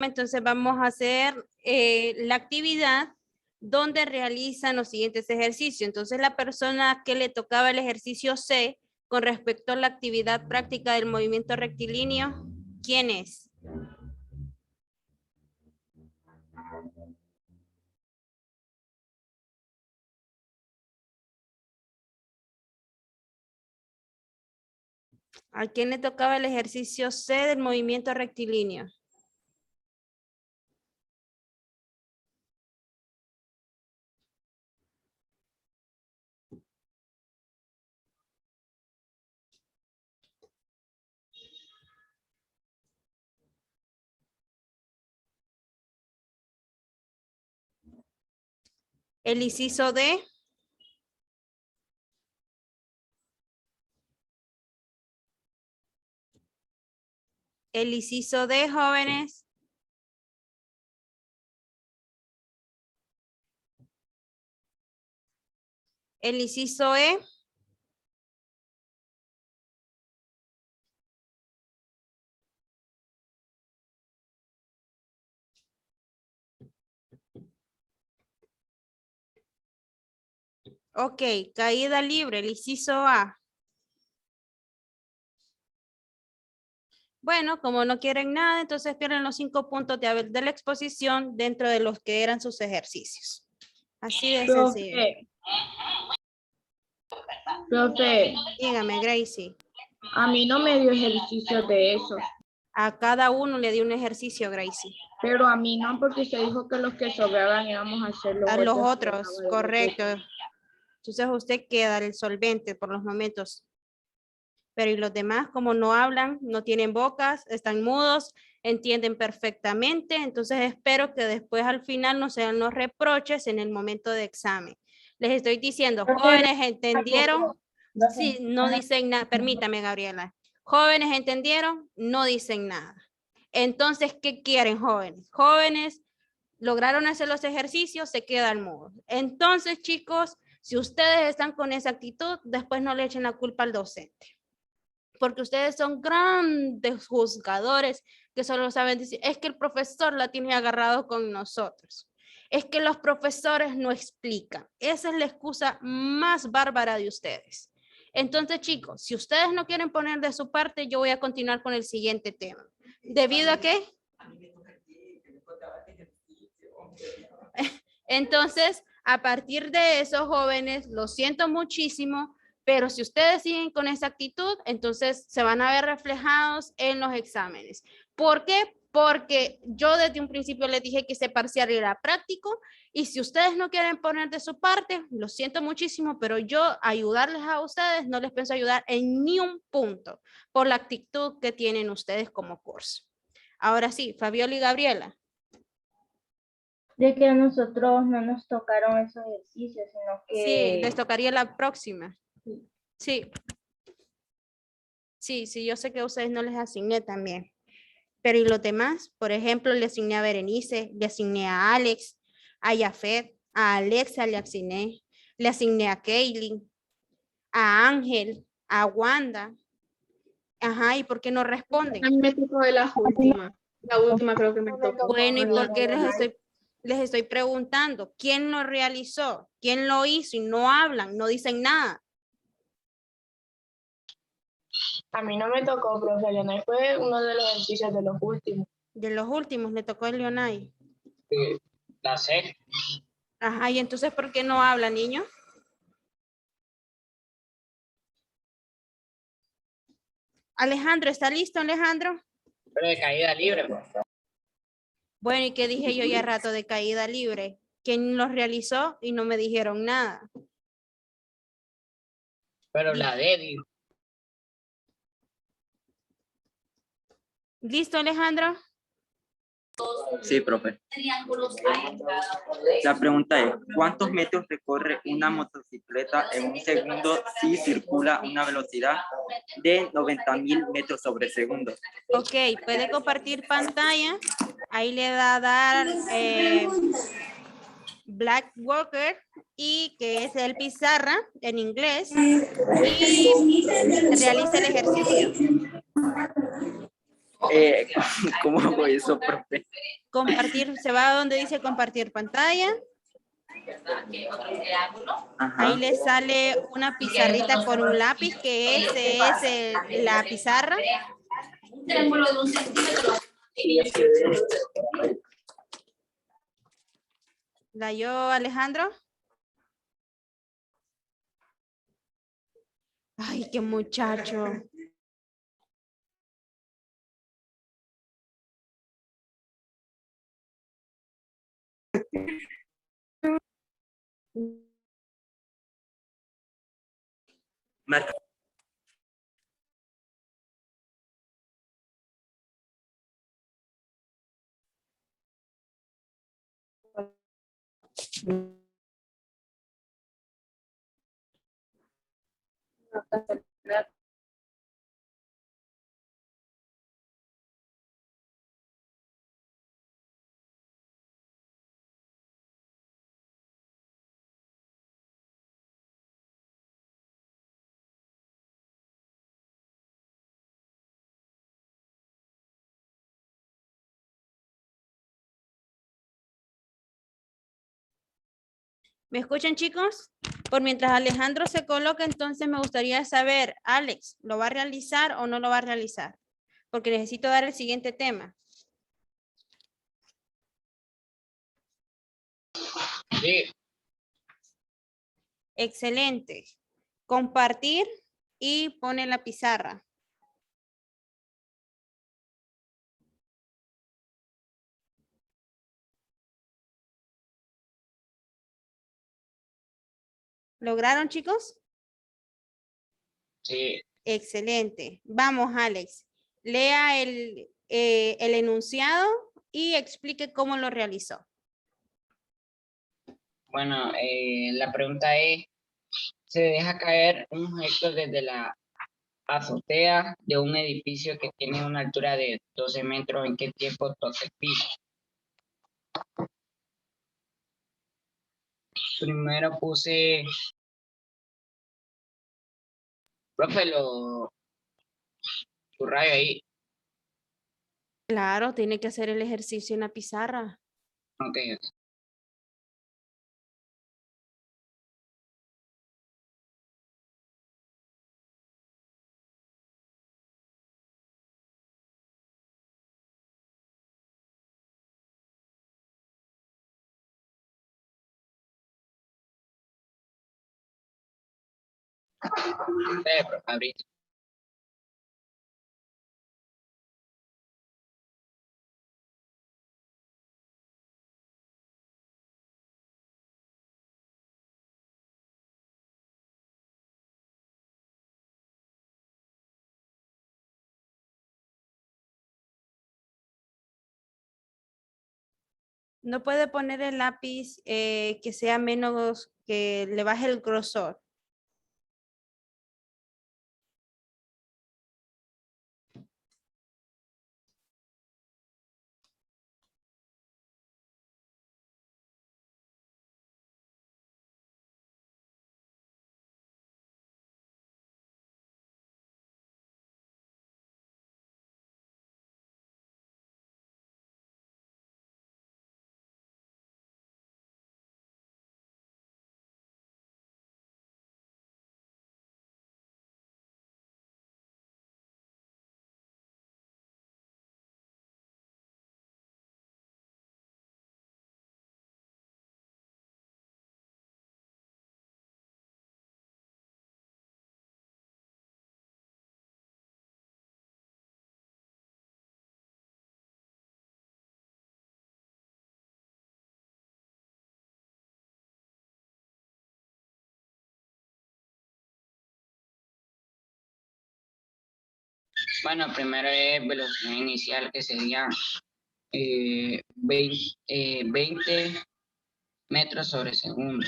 Entonces vamos a hacer la actividad donde realizan los siguientes ejercicios. Entonces la persona que le tocaba el ejercicio C con respecto a la actividad práctica del movimiento rectilíneo, ¿quién es? ¿A quién le tocaba el ejercicio C del movimiento rectilíneo? El inciso D. El inciso D, jóvenes. El inciso E. Ok, caída libre, el inciso A. Bueno, como no quieren nada, entonces pierden los 5 puntos de la exposición dentro de los que eran sus ejercicios. Así de sencillo. Profe, Dígame, Gracie. a mí no me dio ejercicio de eso. A cada uno le di un ejercicio, Gracie. Pero a mí no, porque se dijo que los que sobraban íbamos a hacer A los otros que otros, acaban de correcto. decir. Entonces usted queda el solvente por los momentos. Pero y los demás, como no hablan, no tienen bocas, están mudos, entienden perfectamente. Entonces espero que después al final no sean los reproches en el momento de examen. Les estoy diciendo, jóvenes, ¿entendieron? Sí, no dicen nada. Permítame, Gabriela. Jóvenes, ¿entendieron? No dicen nada. Entonces, ¿qué quieren, jóvenes? Jóvenes, lograron hacer los ejercicios, se quedan mudos. Entonces, chicos, si ustedes están con esa actitud, después no le echen la culpa al docente. Porque ustedes son grandes juzgadores que solo saben decir, es que el profesor la tiene agarrado con nosotros. Es que los profesores no explican. Esa es la excusa más bárbara de ustedes. Entonces, chicos, si ustedes no quieren poner de su parte, yo voy a continuar con el siguiente tema. ¿Debido a qué? Entonces, a partir de eso, jóvenes, lo siento muchísimo, pero si ustedes siguen con esa actitud, entonces se van a ver reflejados en los exámenes. ¿Por qué? Porque yo desde un principio les dije que ese parcial era práctico y si ustedes no quieren poner de su parte, lo siento muchísimo, pero yo ayudarles a ustedes no les pienso ayudar en ni un punto por la actitud que tienen ustedes como curso. Ahora sí, Fabiola y Gabriela. De que a nosotros no nos tocaron esos ejercicios, sino que... Sí, les tocaría la próxima. Sí. Sí, yo sé que a ustedes no les asigné también. Pero ¿y los demás? Por ejemplo, le asigné a Berenice, le asigné a Alex, a Yafet, a Alexa le asigné a Kaylin, a Ángel, a Wanda. Ajá, ¿y por qué no responden? A mí me tocó de la última. La última creo que me tocó. Bueno, ¿y por qué les estoy preguntando? ¿Quién lo realizó? ¿Quién lo hizo? Y no hablan, no dicen nada. A mí no me tocó, profe. Leonel fue uno de los ejercicios de los últimos. De los últimos, le tocó a Leonay. Sí, la sé. Ajá, ¿y entonces por qué no habla, niño? Alejandro, ¿está listo, Alejandro? Pero de caída libre, pues. Bueno, ¿y qué dije yo ya rato de caída libre? ¿Quién los realizó? Y no me dijeron nada. Pero la de digo. ¿Listo, Alejandro? Sí, profe. La pregunta es, ¿cuántos metros recorre una motocicleta en un segundo si circula a una velocidad de 90.000 metros sobre segundo? Ok, puede compartir pantalla. Ahí le da a dar Black Walker y que es el pizarra en inglés y realiza el ejercicio. Eh, ¿Cómo hago eso, profe? Compartir, se va a donde dice compartir pantalla. Ahí Ajá. le sale una pizarrita con un lápiz, que ese es la pizarra. Un triángulo de 1 centímetro. ¿La yo, Alejandro? Ay, qué muchacho. Marca. ¿Me escuchan, chicos? Por mientras Alejandro se coloca, entonces me gustaría saber, Alex, ¿lo va a realizar o no lo va a realizar? Porque necesito dar el siguiente tema. Sí, Excelente. Compartir y pone la pizarra. ¿Lograron, chicos? sí. Excelente. Vamos, Alex. Lea el enunciado y explique cómo lo realizó. Bueno, la pregunta es, ¿se deja caer un objeto desde la azotea de un edificio que tiene una altura de 12 metros? ¿En qué tiempo toca el piso? Primero puse, profe, tu rayo ahí. Claro, tiene que hacer el ejercicio en la pizarra. Ok, ok. Profe, abrí. No puede poner el lápiz que sea menos, que le baje el grosor. Bueno, primero es velocidad inicial, que sería 20 metros sobre segundo.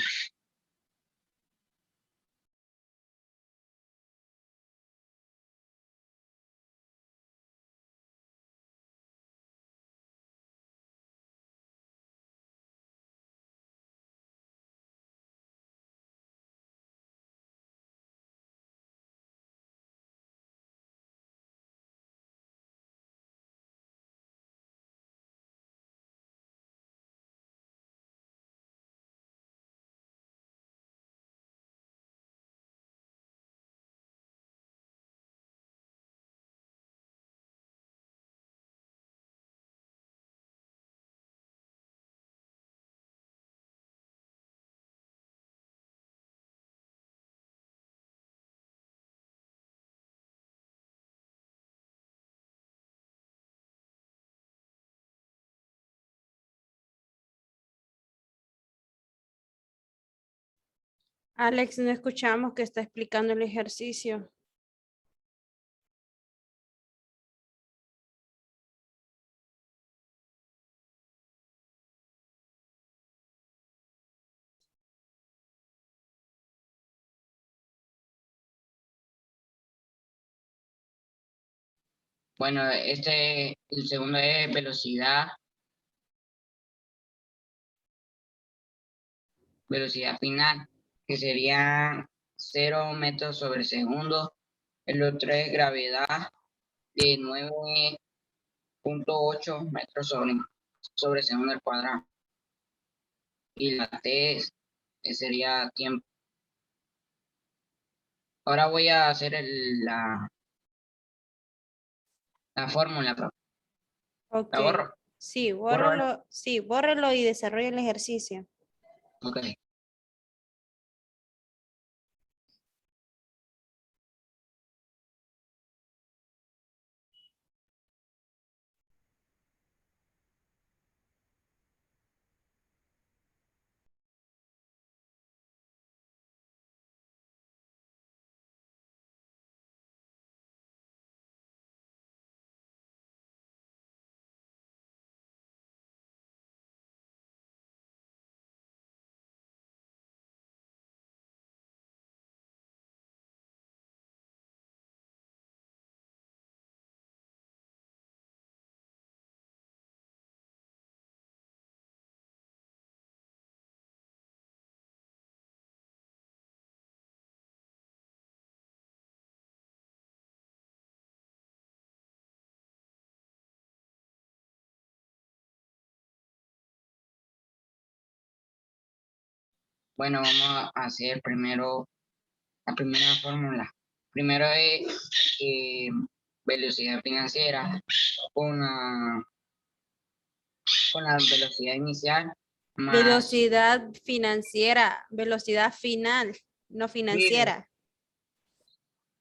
Alex, no escuchamos que está explicando el ejercicio. Bueno, el segundo es velocidad final, que sería 0 metros sobre segundo. El otro es gravedad de 9,8 metros sobre segundo al cuadrado. Y la T sería tiempo. Ahora voy a hacer la fórmula, profe. Ok. ¿La borro? Sí, ¿Borro bórralo, sí, bórralo y desarrolla el ejercicio. Ok. Bueno, vamos a hacer primero la primera fórmula. Primero es velocidad financiera con la velocidad inicial más Velocidad financiera, velocidad final, no financiera.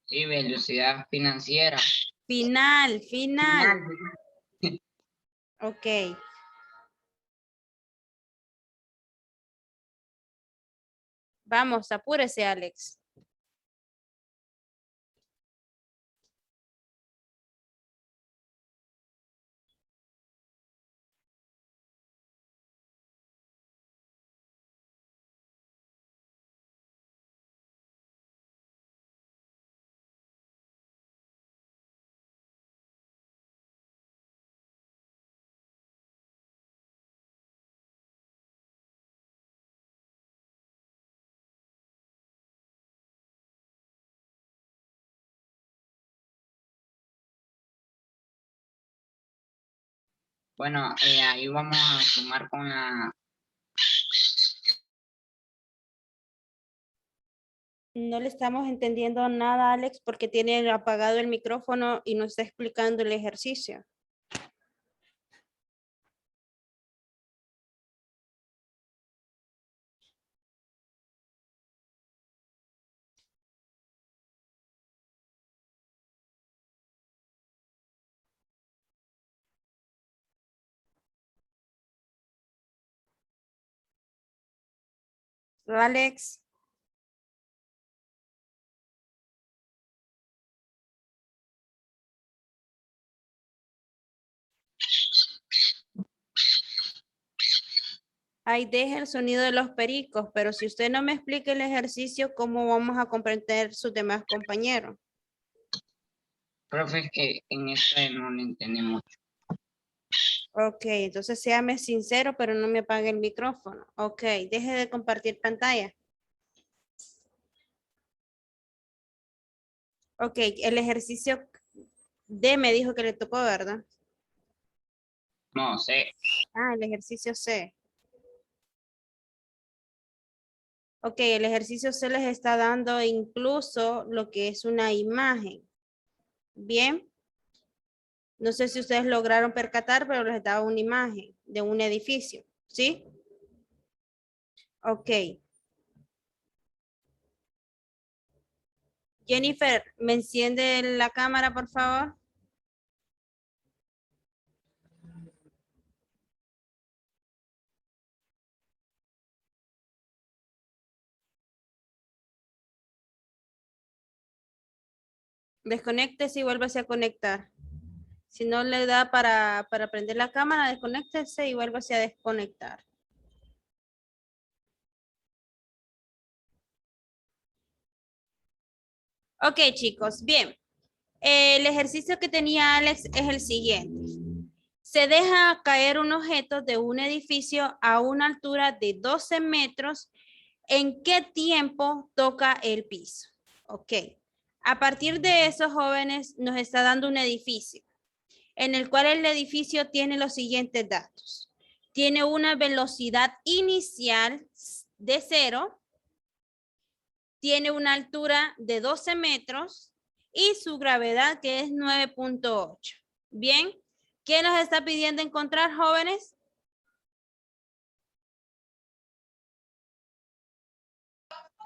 sí, velocidad financiera. Final, final. Ok. Vamos, apúrese, Alex. Bueno, ahí vamos a sumar con la... No le estamos entendiendo nada, Alex, porque tiene apagado el micrófono y no está explicando el ejercicio. Alex. Ahí deja el sonido de los pericos, pero si usted no me explica el ejercicio, ¿cómo vamos a comprender sus demás compañeros? Profe, es que en esta no le entendemos. Ok, entonces séame sincero, pero no me apague el micrófono. Ok, deje de compartir pantalla. Ok, el ejercicio D me dijo que le tocó, ¿verdad? No sé. Ah, el ejercicio C. Ok, el ejercicio C les está dando incluso lo que es una imagen. Bien. No sé si ustedes lograron percatar, pero les daba una imagen de un edificio. ¿Sí? Ok. Jennifer, ¿me enciende la cámara, por favor? Desconéctese y vuélvase a conectar. Si no le da para prender la cámara, desconéctese y vuélvase a desconectar. Ok, chicos, bien. El ejercicio que tenía Alex es el siguiente. Se deja caer un objeto de un edificio a una altura de 12 metros. ¿En qué tiempo toca el piso? Ok. A partir de eso, jóvenes, nos está dando un edificio en el cual el edificio tiene los siguientes datos. Tiene una velocidad inicial de 0, tiene una altura de 12 metros y su gravedad que es 9.8. Bien, ¿qué nos está pidiendo encontrar, jóvenes?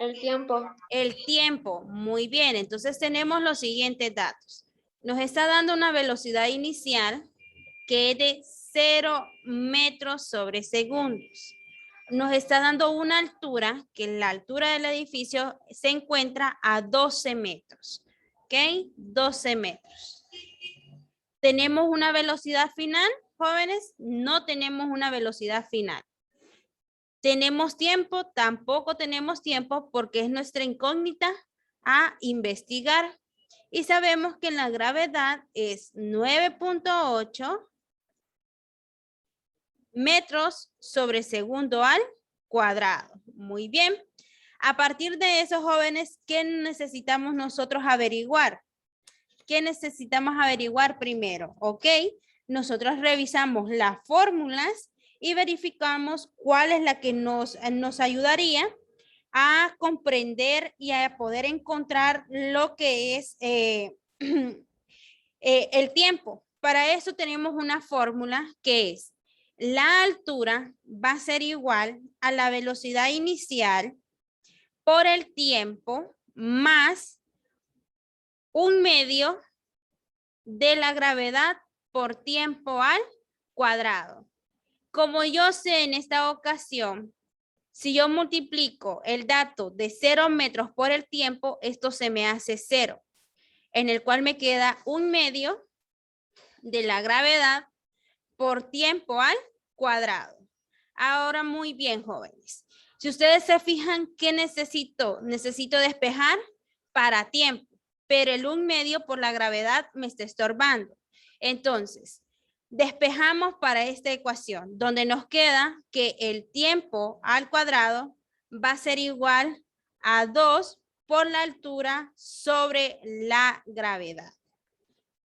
El tiempo. El tiempo, muy bien. Entonces tenemos los siguientes datos. Nos está dando una velocidad inicial que es de 0 metros sobre segundos. Nos está dando una altura, que la altura del edificio se encuentra a 12 metros. ¿Ok? 12 metros. ¿Tenemos una velocidad final, jóvenes? No tenemos una velocidad final. ¿Tenemos tiempo? Tampoco tenemos tiempo porque es nuestra incógnita a investigar. Y sabemos que la gravedad es 9.8 metros sobre segundo al cuadrado. Muy bien. A partir de eso, jóvenes, ¿qué necesitamos nosotros averiguar? ¿Qué necesitamos averiguar primero? Ok, nosotros revisamos las fórmulas y verificamos cuál es la que nos ayudaría a comprender y a poder encontrar lo que es el tiempo. Para eso tenemos una fórmula que es la altura va a ser igual a la velocidad inicial por el tiempo más 1/2 de la gravedad por tiempo al cuadrado. Como yo sé en esta ocasión, si yo multiplico el dato de 0 metros por el tiempo, esto se me hace 0, en el cual me queda 1/2 de la gravedad por tiempo al cuadrado. Ahora, muy bien, jóvenes. Si ustedes se fijan, ¿qué necesito? Necesito despejar para tiempo, pero el 1/2 por la gravedad me está estorbando. Entonces, despejamos para esta ecuación, donde nos queda que el tiempo al cuadrado va a ser igual a 2 por la altura sobre la gravedad.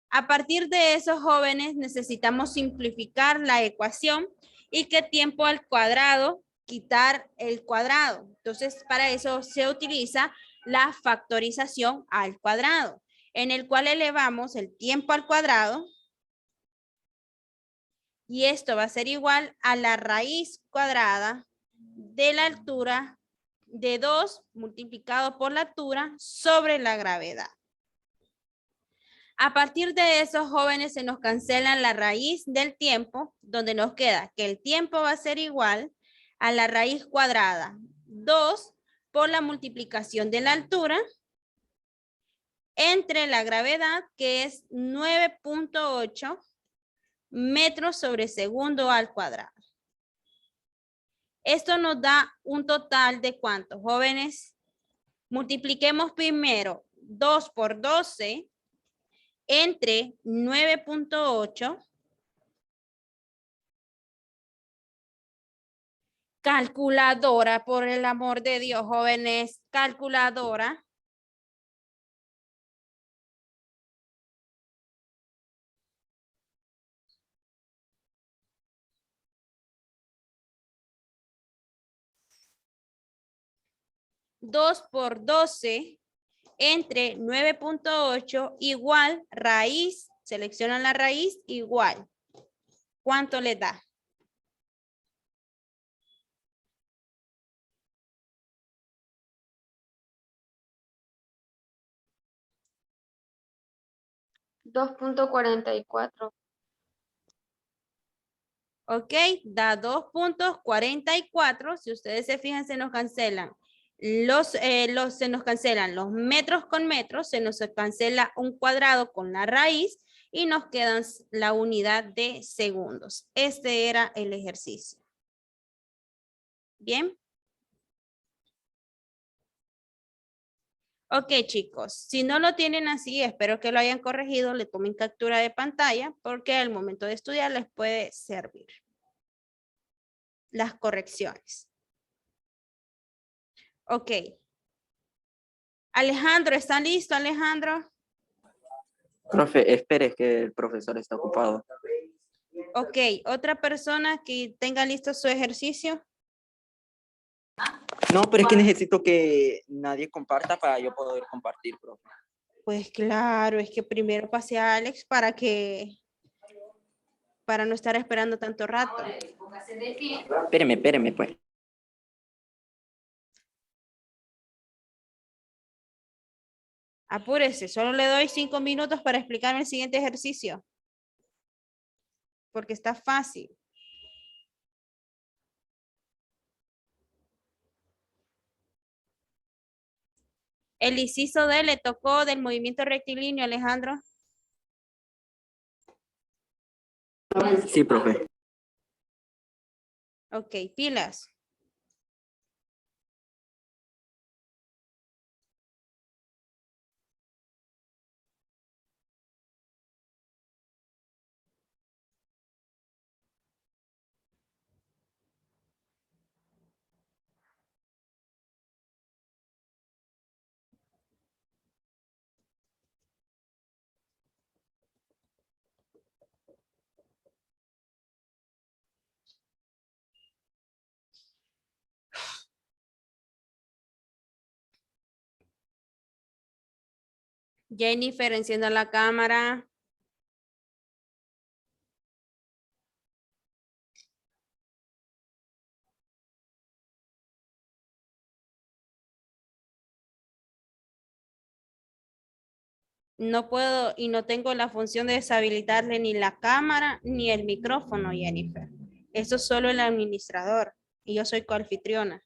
A partir de eso, jóvenes, necesitamos simplificar la ecuación y que tiempo al cuadrado, quitar el cuadrado. Entonces, para eso se utiliza la factorización al cuadrado, en el cual elevamos el tiempo al cuadrado y esto va a ser igual a la raíz cuadrada de la altura de 2 multiplicado por la altura sobre la gravedad. A partir de eso, jóvenes, se nos cancelan la raíz del tiempo, donde nos queda que el tiempo va a ser igual a la raíz cuadrada 2 por la multiplicación de la altura entre la gravedad, que es 9.8 metros sobre segundo al cuadrado. Esto nos da un total de ¿cuánto, jóvenes? Multipliquemos primero 2 por 12 entre 9.8. Calculadora, por el amor de Dios, jóvenes, calculadora. Dos por 12 entre 9.8 igual raíz, seleccionan la raíz igual. ¿Cuánto le da? $2.44. Ok, da 2.44. Si ustedes se fijan, se nos cancelan Se nos cancelan los metros con metros, se nos cancela un cuadrado con la raíz y nos quedan la unidad de segundos. Este era el ejercicio. Bien. Ok, chicos, si no lo tienen así, espero que lo hayan corregido, le tomen captura de pantalla porque al momento de estudiar les puede servir las correcciones. Ok. Alejandro, ¿está listo, Alejandro? Profe, espere que el profesor está ocupado. Ok, ¿otra persona que tenga listo su ejercicio? No, pero es que necesito que nadie comparta para yo poder compartir, profe. Pues claro, es que primero pasé a Alex para no estar esperando tanto rato. Espéreme, pues. Apúrese, solo le doy 5 minutos para explicarme el siguiente ejercicio. Porque está fácil. El inciso D le tocó del movimiento rectilíneo, Alejandro. Sí, profe. Ok, pilas. Jennifer, encienda la cámara. No puedo y no tengo la función de deshabilitarle ni la cámara ni el micrófono, Jennifer. Eso es solo el administrador y yo soy coanfitriona.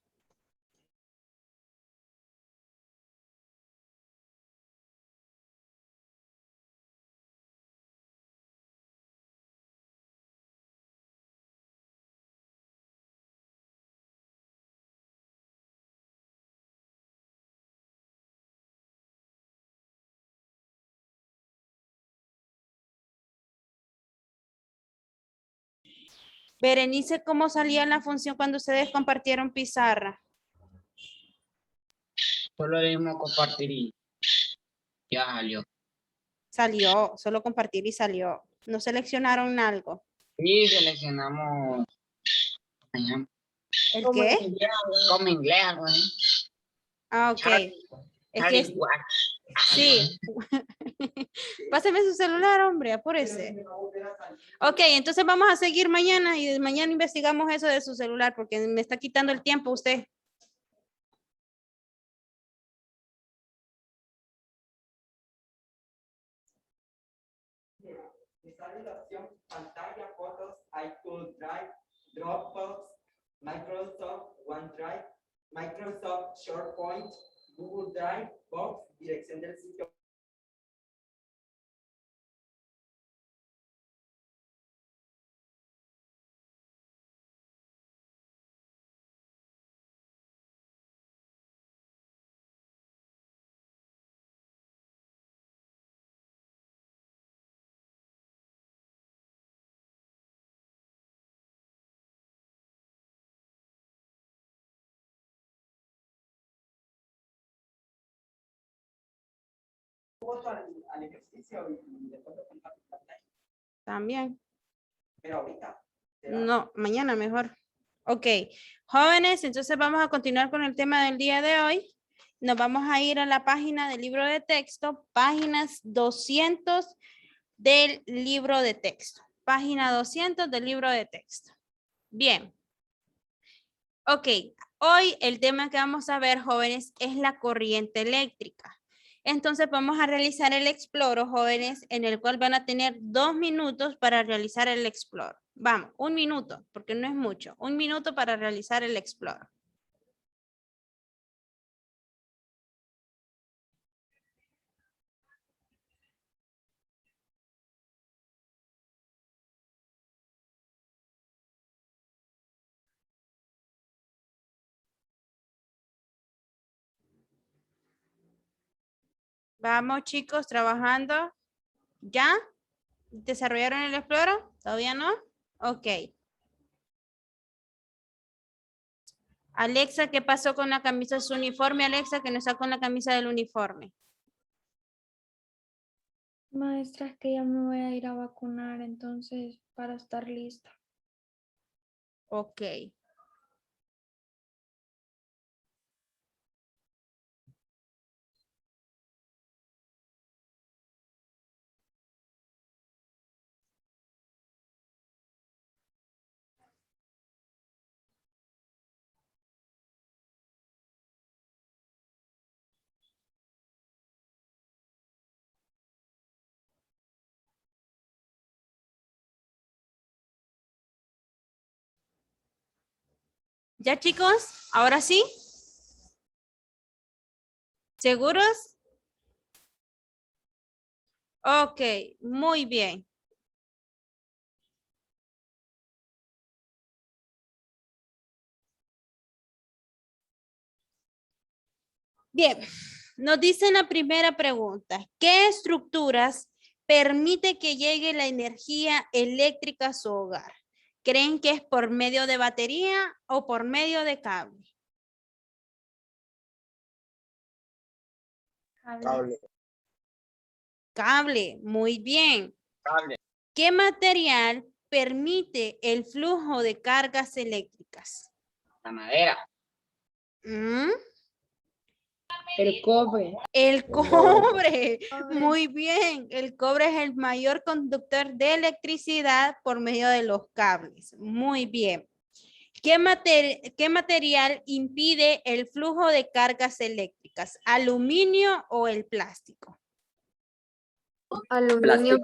Berenice, ¿cómo salía la función cuando ustedes compartieron pizarra? Solo le dimos compartir y ya salió. Salió, solo compartir y salió. No seleccionaron algo. Y seleccionamos ajá, ¿El Como qué? en inglés, como inglés, algo así. Ah, ok. Es Harry que Potter, algo sí. así. Páseme su celular, hombre, apúrese. Ok, entonces vamos a seguir mañana y mañana investigamos eso de su celular porque me está quitando el tiempo usted. Me sale la opción pantalla, fotos, iCloud Drive, Dropbox, Microsoft OneDrive, Microsoft SharePoint, Google Drive, Box, dirección del sitio. Al ejercicio y después de compartir pantalla. También. Pero ahorita. No, mañana mejor. Ok, jóvenes, entonces vamos a continuar con el tema del día de hoy. Nos vamos a ir a la página del libro de texto, páginas 200 del libro de texto. Página 200 del libro de texto. Bien. Ok, hoy el tema que vamos a ver, jóvenes, es la corriente eléctrica. Entonces vamos a realizar el exploro, jóvenes, en el cual van a tener 2 minutos para realizar el exploro. Vamos, 1 minuto, porque no es mucho. 1 minuto para realizar el exploro. Vamos, chicos, trabajando. ¿Ya? ¿Desarrollaron el Explorer? ¿Todavía no? Ok. Alexa, ¿qué pasó con la camisa de su uniforme? Alexa, que no está con la camisa del uniforme. Maestra, es que ya me voy a ir a vacunar, entonces, para estar lista. Ok. ¿Ya, chicos? ¿Ahora sí? ¿Seguros? Ok, muy bien. Bien, nos dice la primera pregunta. ¿Qué estructuras permite que llegue la energía eléctrica a su hogar? ¿Creen que es por medio de batería o por medio de cable? Cable. Cable, muy bien. Cable. ¿Qué material permite el flujo de cargas eléctricas? La madera. ¿Mm? El cobre. El cobre, muy bien. El cobre es el mayor conductor de electricidad por medio de los cables. Muy bien. ¿Qué material impide el flujo de cargas eléctricas? ¿Aluminio o el plástico? Aluminio.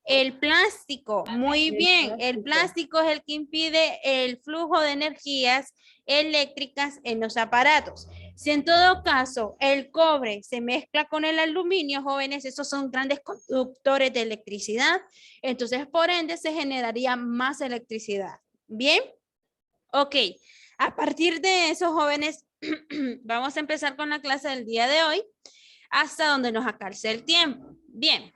El plástico, muy bien. El plástico es el que impide el flujo de energías eléctricas en los aparatos. Si en todo caso el cobre se mezcla con el aluminio, jóvenes, esos son grandes conductores de electricidad, entonces por ende se generaría más electricidad. ¿Bien? Ok, a partir de eso, jóvenes, vamos a empezar con la clase del día de hoy hasta donde nos alcance el tiempo. Bien.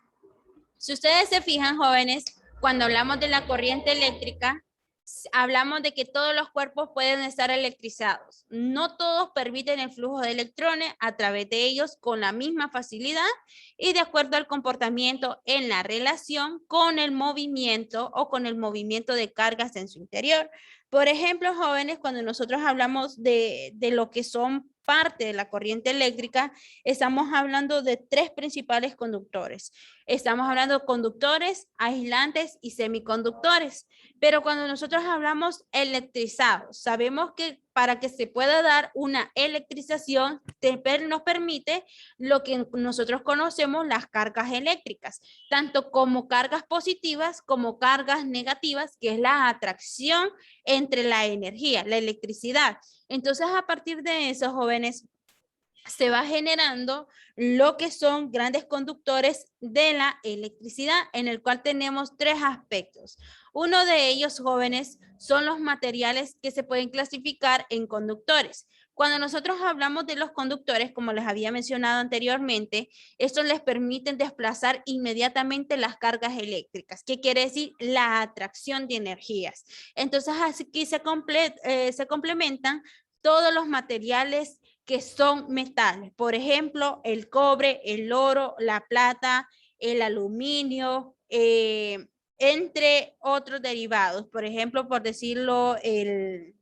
Si ustedes se fijan, jóvenes, cuando hablamos de la corriente eléctrica, hablamos de que todos los cuerpos pueden estar electrizados. No todos permiten el flujo de electrones a través de ellos con la misma facilidad y de acuerdo al comportamiento en la relación con el movimiento o con el movimiento de cargas en su interior. Por ejemplo, jóvenes, cuando nosotros hablamos de lo que son parte de la corriente eléctrica, estamos hablando de tres principales conductores. Estamos hablando de conductores, aislantes y semiconductores. Pero cuando nosotros hablamos electrizados, sabemos que para que se pueda dar una electrización, nos permite lo que nosotros conocemos las cargas eléctricas, tanto como cargas positivas como cargas negativas, que es la atracción entre la energía, la electricidad. Entonces, a partir de eso, jóvenes, se va generando lo que son grandes conductores de la electricidad, en el cual tenemos tres aspectos. Uno de ellos, jóvenes, son los materiales que se pueden clasificar en conductores. Cuando nosotros hablamos de los conductores, como les había mencionado anteriormente, estos les permiten desplazar inmediatamente las cargas eléctricas. ¿Qué quiere decir? La atracción de energías. Entonces, aquí se complementan todos los materiales que son metales. Por ejemplo, el cobre, el oro, la plata, el aluminio, entre otros derivados. Por ejemplo, por decirlo, el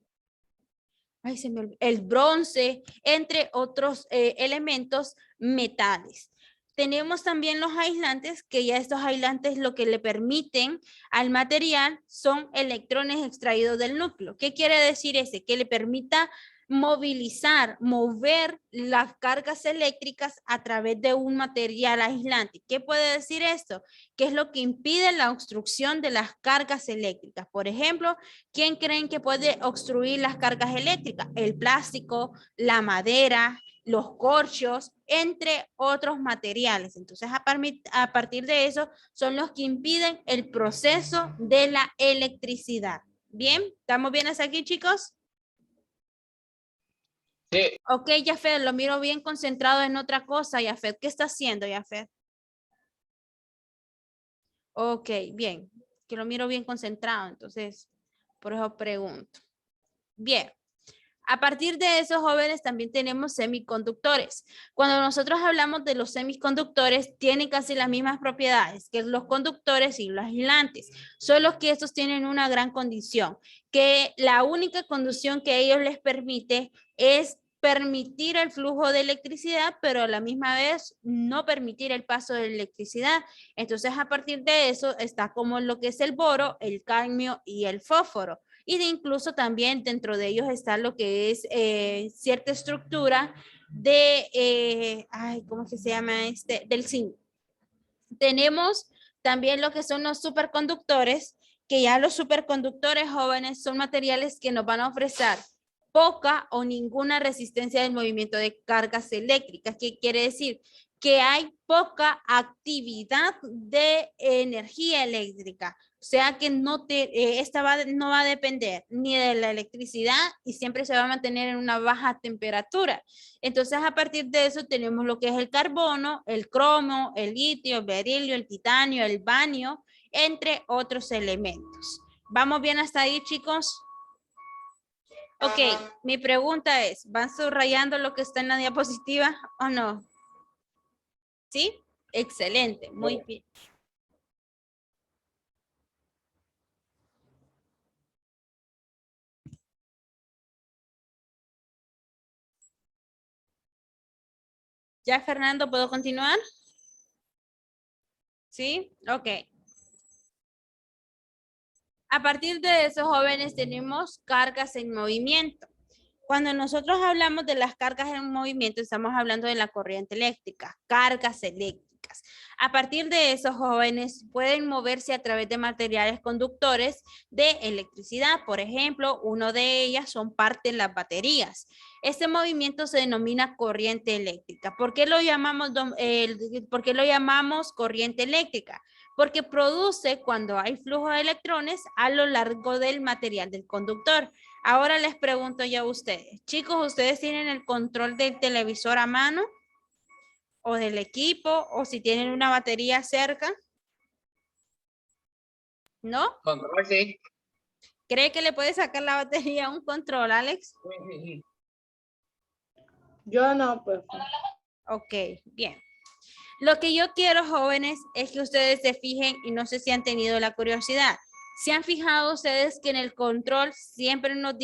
bronce, entre otros elementos metales. Tenemos también los aislantes, que ya estos aislantes lo que le permiten al material son electrones extraídos del núcleo. ¿Qué quiere decir ese? Que le permita mover las cargas eléctricas a través de un material aislante. ¿Qué puede decir esto? Que es lo que impide la obstrucción de las cargas eléctricas. Por ejemplo, ¿quién creen que puede obstruir las cargas eléctricas? El plástico, la madera, los corchos, entre otros materiales. Entonces, a partir de eso, son los que impiden el proceso de la electricidad. ¿Bien? ¿Estamos bien hasta aquí, chicos? Sí, Ok, Jafet, lo miro bien concentrado en otra cosa, Jafet. ¿Qué está haciendo, Jafet? Ok, bien. Que lo miro bien concentrado, entonces, por eso pregunto. Bien. A partir de esos jóvenes también tenemos semiconductores. Cuando nosotros hablamos de los semiconductores, tienen casi las mismas propiedades que los conductores y los aislantes, solo que estos tienen una gran condición, que la única condición que ellos les permite es permitir el flujo de electricidad, pero a la misma vez no permitir el paso de electricidad. Entonces, a partir de eso está como lo que es el boro, el cadmio y el fósforo. Y de incluso también dentro de ellos está lo que es cierta estructura de, ¿cómo que se llama este? Del zinc. Tenemos también lo que son los superconductores, que ya los superconductores jóvenes son materiales que nos van a ofrecer poca o ninguna resistencia del movimiento de cargas eléctricas. ¿Qué quiere decir? Que hay poca actividad de energía eléctrica. O sea que no no va a depender ni de la electricidad y siempre se va a mantener en una baja temperatura. Entonces, a partir de eso tenemos lo que es el carbono, el cromo, el litio, el berilio, el titanio, el vanio, entre otros elementos. ¿Vamos bien hasta ahí, chicos? Ok, mi pregunta es, ¿van subrayando lo que está en la diapositiva o no? ¿Sí? Excelente, muy bien. ¿Ya, Fernando, puedo continuar? ¿Sí? Ok. A partir de esos jóvenes tenemos cargas en movimiento. Cuando nosotros hablamos de las cargas en movimiento, estamos hablando de la corriente eléctrica, cargas eléctricas. A partir de esos jóvenes pueden moverse a través de materiales conductores de electricidad. Por ejemplo, uno de ellas son parte de las baterías. Este movimiento se denomina corriente eléctrica. ¿Por qué lo llamamos corriente eléctrica? Porque produce cuando hay flujo de electrones a lo largo del material del conductor. Ahora les pregunto ya a ustedes. Chicos, ¿ustedes tienen el control del televisor a mano? ¿O del equipo? ¿O si tienen una batería cerca? ¿No? control, sí. ¿Cree que le puede sacar la batería a un control, Alex? Yo no, pues. Ok, bien. Lo que yo quiero, jóvenes, es que ustedes se fijen y no sé si han tenido la curiosidad. ¿Se han fijado ustedes que en el control siempre nos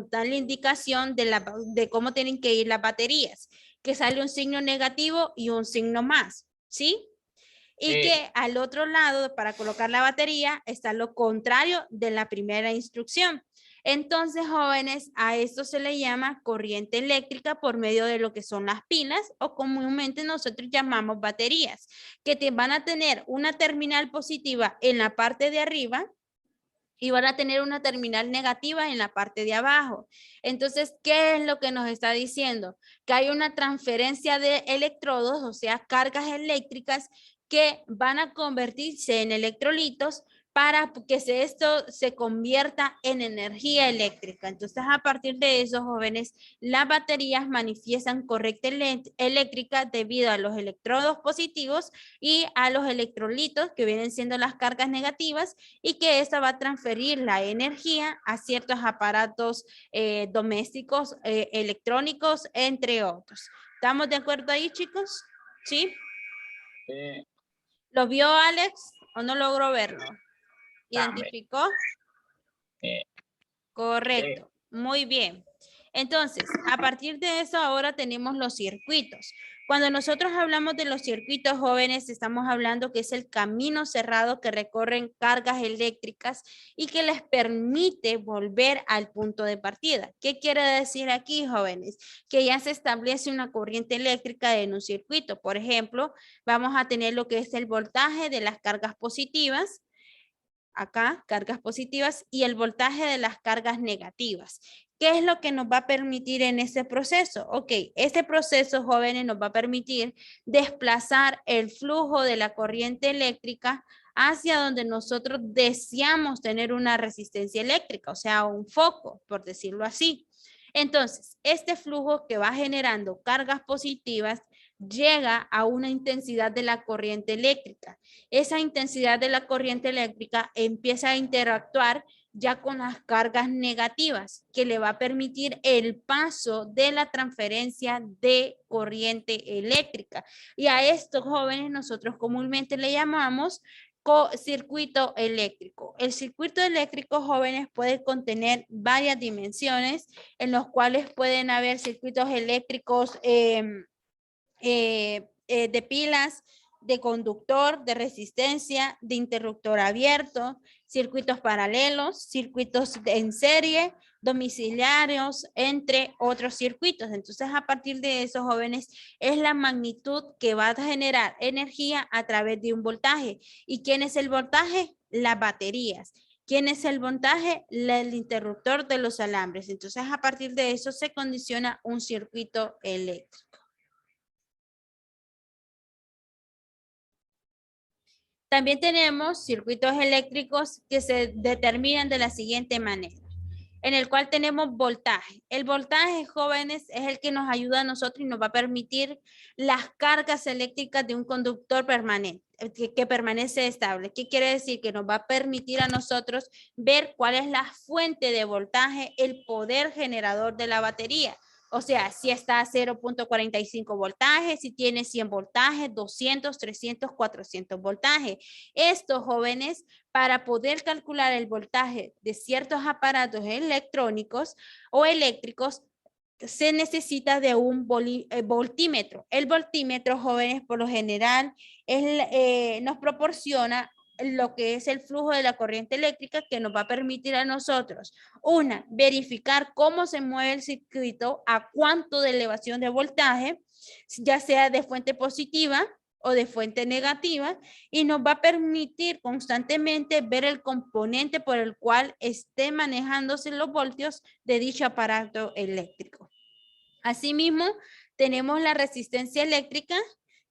dan la indicación de cómo tienen que ir las baterías? Que sale un signo negativo y un signo más, ¿sí? Y Sí. que al otro lado, para colocar la batería, está lo contrario de la primera instrucción. Entonces, jóvenes, a esto se le llama corriente eléctrica por medio de lo que son las pilas o comúnmente nosotros llamamos baterías, que van a tener una terminal positiva en la parte de arriba y van a tener una terminal negativa en la parte de abajo. Entonces, ¿qué es lo que nos está diciendo? Que hay una transferencia de electrodos, o sea, cargas eléctricas que van a convertirse en electrolitos para que esto se convierta en energía eléctrica. Entonces, a partir de eso, jóvenes, las baterías manifiestan corriente eléctrica debido a los electrodos positivos y a los electrolitos, que vienen siendo las cargas negativas, y que esta va a transferir la energía a ciertos aparatos domésticos, electrónicos, entre otros. ¿Estamos de acuerdo ahí, chicos? ¿Sí? ¿Lo vio Alex o no logró verlo? ¿Identificó? Correcto. Muy bien. Entonces, a partir de eso, ahora tenemos los circuitos. Cuando nosotros hablamos de los circuitos jóvenes, estamos hablando que es el camino cerrado que recorren cargas eléctricas y que les permite volver al punto de partida. ¿Qué quiere decir aquí, jóvenes? Que ya se establece una corriente eléctrica en un circuito. Por ejemplo, vamos a tener lo que es el voltaje de las cargas positivas. Acá, cargas positivas y el voltaje de las cargas negativas. ¿Qué es lo que nos va a permitir en ese proceso? Ok, este proceso, jóvenes, nos va a permitir desplazar el flujo de la corriente eléctrica hacia donde nosotros deseamos tener una resistencia eléctrica, o sea, un foco, por decirlo así. Entonces, este flujo que va generando cargas positivas llega a una intensidad de la corriente eléctrica. Esa intensidad de la corriente eléctrica empieza a interactuar ya con las cargas negativas, que le va a permitir el paso de la transferencia de corriente eléctrica. Y a estos jóvenes nosotros comúnmente le llamamos circuito eléctrico. El circuito eléctrico, jóvenes, puede contener varias dimensiones en los cuales pueden haber circuitos eléctricos de pilas, de conductor, de resistencia, de interruptor abierto, circuitos paralelos, circuitos en serie, domiciliarios, entre otros circuitos. Entonces, a partir de esos, jóvenes, es la magnitud que va a generar energía a través de un voltaje. ¿Y quién es el voltaje? Las baterías. ¿Quién es el voltaje? El interruptor de los alambres. Entonces, a partir de eso se condiciona un circuito eléctrico. También tenemos circuitos eléctricos que se determinan de la siguiente manera, en el cual tenemos voltaje. El voltaje, jóvenes, es el que nos ayuda a nosotros y nos va a permitir las cargas eléctricas de un conductor permanente, que permanece estable. ¿Qué quiere decir? Que nos va a permitir a nosotros ver cuál es la fuente de voltaje, el poder generador de la batería. O sea, si está a 0.45 voltajes, si tiene 100 voltajes, 200, 300, 400 voltajes. Estos, jóvenes, para poder calcular el voltaje de ciertos aparatos electrónicos o eléctricos, se necesita de un voltímetro. El voltímetro, jóvenes, por lo general, nos proporciona lo que es el flujo de la corriente eléctrica, que nos va a permitir a nosotros, verificar cómo se mueve el circuito, a cuánto de elevación de voltaje, ya sea de fuente positiva o de fuente negativa, y nos va a permitir constantemente ver el componente por el cual esté manejándose los voltios de dicho aparato eléctrico. Asimismo, tenemos la resistencia eléctrica,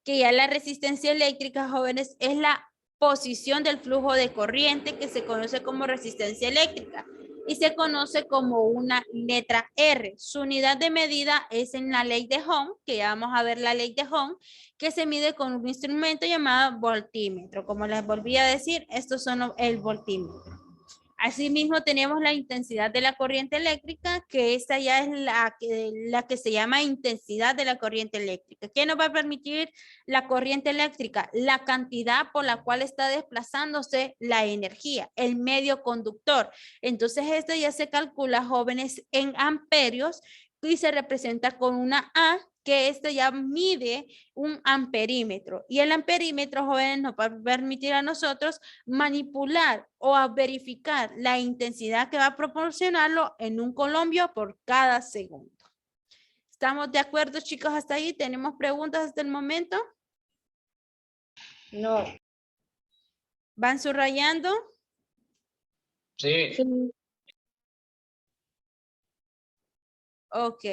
que ya la resistencia eléctrica, jóvenes, es la posición del flujo de corriente, que se conoce como resistencia eléctrica y se conoce como una letra R. Su unidad de medida es en la ley de Ohm, que ya vamos a ver la ley de Ohm, que se mide con un instrumento llamado voltímetro. Como les volví a decir, estos son el voltímetro. Asimismo, tenemos la intensidad de la corriente eléctrica, que esta ya es la que se llama intensidad de la corriente eléctrica. ¿Qué nos va a permitir la corriente eléctrica? La cantidad por la cual está desplazándose la energía, el medio conductor. Entonces, esto ya se calcula, jóvenes, en amperios y se representa con una A, que esto ya mide un amperímetro. Y el amperímetro, jóvenes, nos va a permitir a nosotros manipular o a verificar la intensidad que va a proporcionarlo en un colombio por cada segundo. ¿Estamos de acuerdo, chicos, hasta ahí? ¿Tenemos preguntas hasta el momento? No. ¿Van subrayando? Sí. Ok.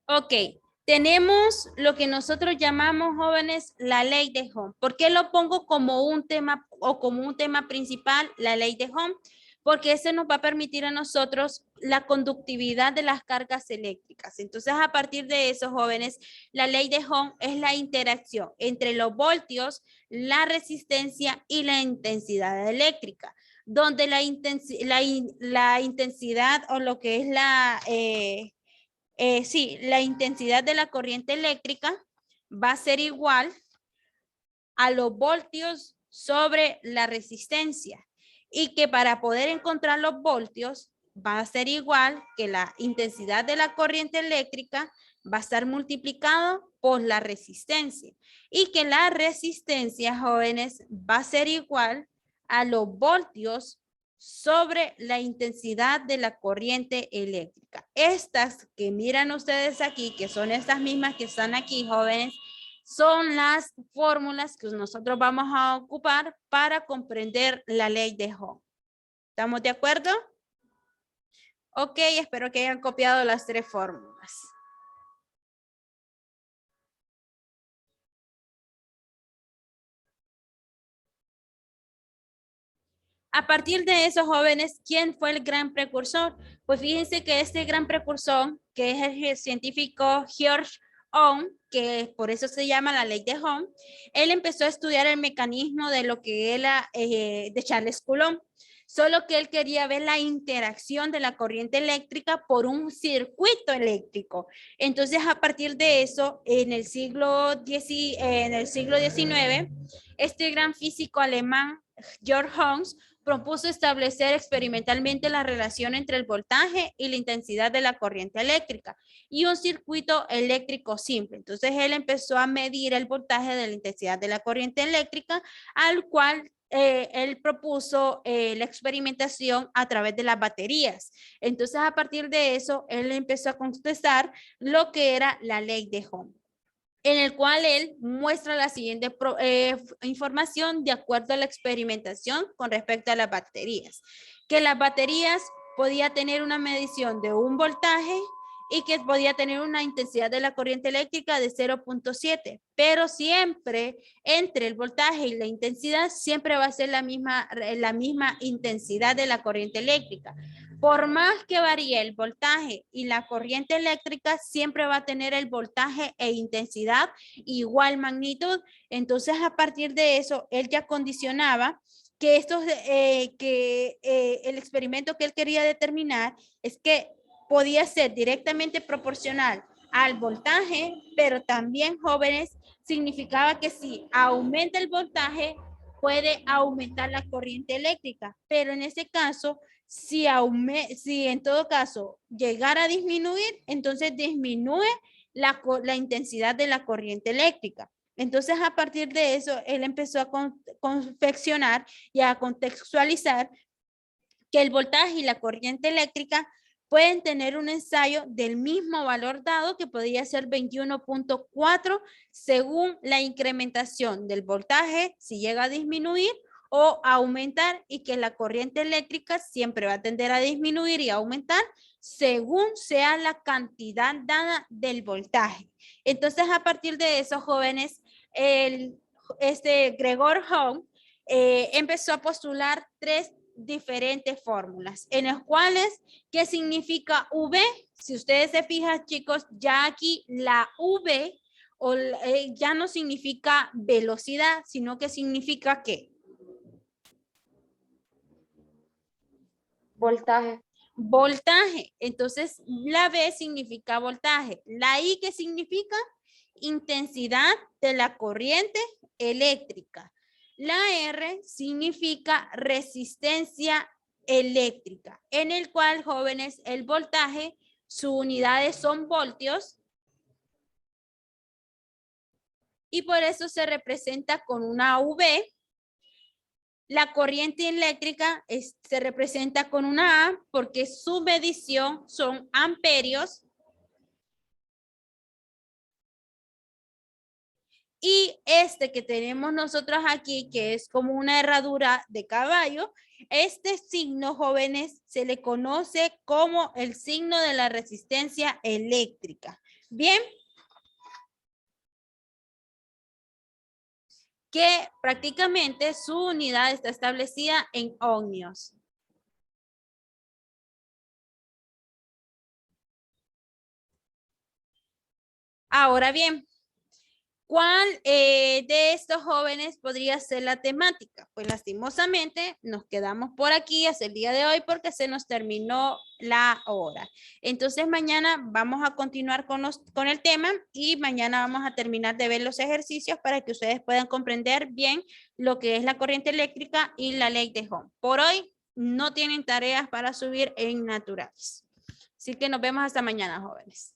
Ok, tenemos lo que nosotros llamamos, jóvenes, la ley de Ohm. ¿Por qué lo pongo como un tema o como un tema principal, la ley de Ohm? Porque eso nos va a permitir a nosotros la conductividad de las cargas eléctricas. Entonces, a partir de eso, jóvenes, la ley de Ohm es la interacción entre los voltios, la resistencia y la intensidad eléctrica, donde la intensidad o lo que es la intensidad de la corriente eléctrica va a ser igual a los voltios sobre la resistencia, y que para poder encontrar los voltios va a ser igual que la intensidad de la corriente eléctrica va a estar multiplicado por la resistencia, y que la resistencia, jóvenes, va a ser igual a los voltios sobre la intensidad de la corriente eléctrica. Estas que miran ustedes aquí, que son estas mismas que están aquí, jóvenes, son las fórmulas que nosotros vamos a ocupar para comprender la ley de Ohm. ¿Estamos de acuerdo? Ok, espero que hayan copiado las 3 fórmulas. A partir de esos jóvenes, ¿quién fue el gran precursor? Pues fíjense que este gran precursor, que es el científico George Ohm, que por eso se llama la ley de Ohm, él empezó a estudiar el mecanismo de lo que era de Charles Coulomb, solo que él quería ver la interacción de la corriente eléctrica por un circuito eléctrico. Entonces, a partir de eso, en el siglo XIX, este gran físico alemán, George Ohm, propuso establecer experimentalmente la relación entre el voltaje y la intensidad de la corriente eléctrica y un circuito eléctrico simple. Entonces él empezó a medir el voltaje de la intensidad de la corriente eléctrica, al cual él propuso la experimentación a través de las baterías. Entonces a partir de eso, él empezó a contestar lo que era la ley de Ohm, en el cual él muestra la siguiente información de acuerdo a la experimentación con respecto a las baterías. Que las baterías podía tener una medición de un voltaje y que podía tener una intensidad de la corriente eléctrica de 0.7, pero siempre entre el voltaje y la intensidad siempre va a ser la misma intensidad de la corriente eléctrica. Por más que varíe el voltaje y la corriente eléctrica, siempre va a tener el voltaje e intensidad igual magnitud. Entonces, a partir de eso, él ya condicionaba que el experimento que él quería determinar es que podía ser directamente proporcional al voltaje, pero también, jóvenes, significaba que si aumenta el voltaje, puede aumentar la corriente eléctrica, pero en ese caso, si en todo caso llegara a disminuir, entonces disminuye la intensidad de la corriente eléctrica. Entonces, a partir de eso, él empezó a confeccionar y a contextualizar que el voltaje y la corriente eléctrica pueden tener un ensayo del mismo valor dado, que podría ser 21.4 según la incrementación del voltaje, si llega a disminuir o aumentar, y que la corriente eléctrica siempre va a tender a disminuir y aumentar según sea la cantidad dada del voltaje. Entonces, a partir de eso, jóvenes, Gregor Ohm empezó a postular 3 diferentes fórmulas, en las cuales, ¿qué significa V? Si ustedes se fijan, chicos, ya aquí la V ya no significa velocidad, sino que significa ¿qué? Voltaje. Voltaje. Entonces, la V significa voltaje. La I, ¿qué significa? Intensidad de la corriente eléctrica. La R significa resistencia eléctrica, en el cual, jóvenes, el voltaje, sus unidades son voltios, y por eso se representa con una V. La corriente eléctrica se representa con una A porque su medición son amperios. Y este que tenemos nosotros aquí, que es como una herradura de caballo, este signo, jóvenes, se le conoce como el signo de la resistencia eléctrica. Bien. Que prácticamente su unidad está establecida en ohmios. Ahora bien, ¿cuál de estos jóvenes podría ser la temática? Pues lastimosamente nos quedamos por aquí hasta el día de hoy porque se nos terminó la hora. Entonces mañana vamos a continuar con el tema y mañana vamos a terminar de ver los ejercicios para que ustedes puedan comprender bien lo que es la corriente eléctrica y la ley de Ohm. Por hoy no tienen tareas para subir en naturales. Así que nos vemos hasta mañana, jóvenes.